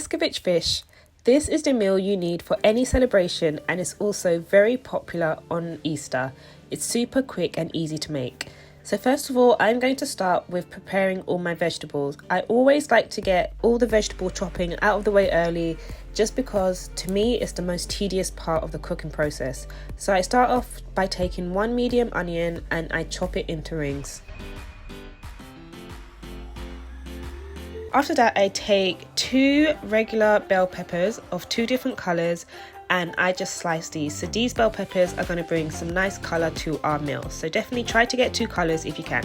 ESCOVITCH fish. This is the meal you need for any celebration and it's also very popular on Easter. It's super quick and easy to make. So first of all, I'm going to start with preparing all my vegetables. I always like to get all the vegetable chopping out of the way early just because to me it's the most tedious part of the cooking process. So I start off by taking one medium onion and I chop it into rings. After that, I take 2 regular bell peppers of 2 different colours and I just slice these. So these bell peppers are going to bring some nice colour to our meal. So definitely try to get 2 colours if you can.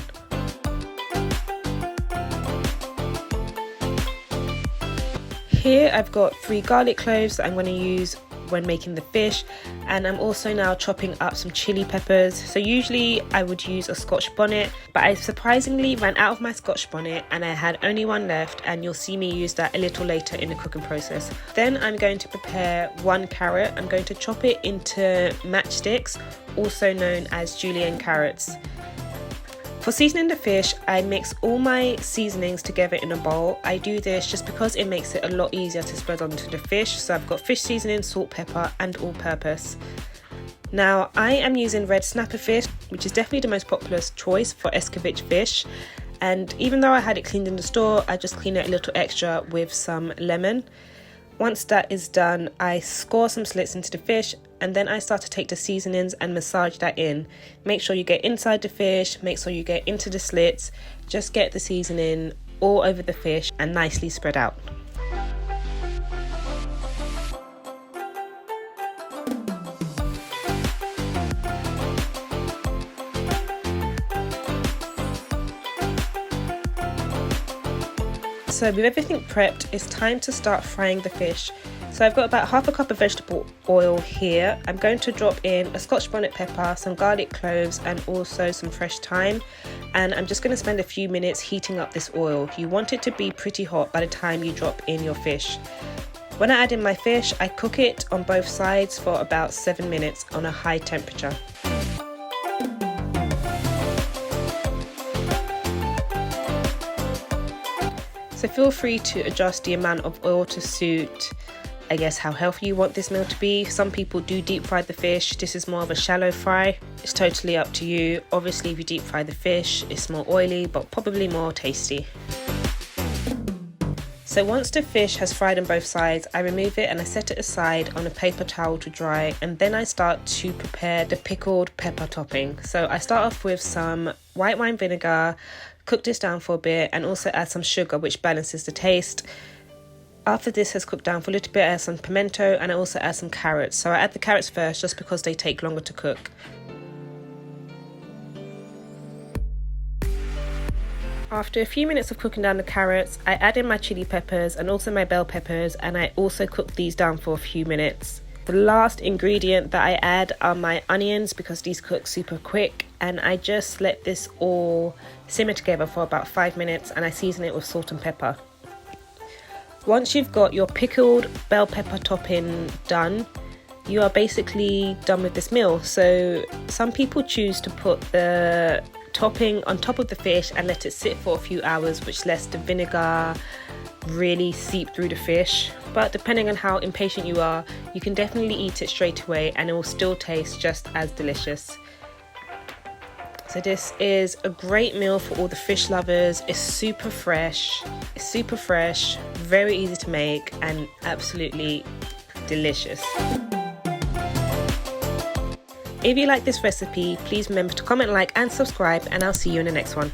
Here I've got 3 garlic cloves that I'm going to use when making the fish, and I'm also now chopping up some chili peppers. So usually I would use a Scotch bonnet, but I surprisingly ran out of my Scotch bonnet and I had only one left, and you'll see me use that a little later in the cooking process. Then I'm going to prepare 1 carrot. I'm going to chop it into matchsticks, also known as julienne carrots. For seasoning the fish, I mix all my seasonings together in a bowl. I do this just because it makes it a lot easier to spread onto the fish. So I've got fish seasoning, salt, pepper and all-purpose. Now I am using red snapper fish, which is definitely the most popular choice for ESCOVITCH fish. And even though I had it cleaned in the store, I just clean it a little extra with some lemon. Once that is done, I score some slits into the fish and then I start to take the seasonings and massage that in. Make sure you get inside the fish, make sure you get into the slits, just get the seasoning all over the fish and nicely spread out. So with everything prepped, it's time to start frying the fish. So I've got about half a cup of vegetable oil here. I'm going to drop in a Scotch bonnet pepper, some garlic cloves and also some fresh thyme. And I'm just going to spend a few minutes heating up this oil. You want it to be pretty hot by the time you drop in your fish. When I add in my fish, I cook it on both sides for about 7 minutes on a high temperature. So feel free to adjust the amount of oil to suit, I guess, how healthy you want this meal to be. Some people do deep fry the fish. This is more of a shallow fry. It's totally up to you. Obviously, if you deep fry the fish, it's more oily, but probably more tasty. So once the fish has fried on both sides, I remove it and I set it aside on a paper towel to dry, and then I start to prepare the pickled pepper topping. So I start off with some white wine vinegar, cook this down for a bit and also add some sugar, which balances the taste. After this has cooked down for a little bit, I add some pimento and I also add some carrots. So I add the carrots first just because they take longer to cook. After a few minutes of cooking down the carrots, I add in my chili peppers and also my bell peppers, and I also cook these down for a few minutes. The last ingredient that I add are my onions because these cook super quick, and I just let this all simmer together for about 5 minutes and I season it with salt and pepper. Once you've got your pickled bell pepper topping done, you are basically done with this meal. So some people choose to put the topping on top of the fish and let it sit for a few hours, which lets the vinegar really seep through the fish. But depending on how impatient you are, you can definitely eat it straight away and it will still taste just as delicious. So this is a great meal for all the fish lovers. It's super fresh, very easy to make and absolutely delicious. If you like this recipe, please remember to comment, like and subscribe, and I'll see you in the next one.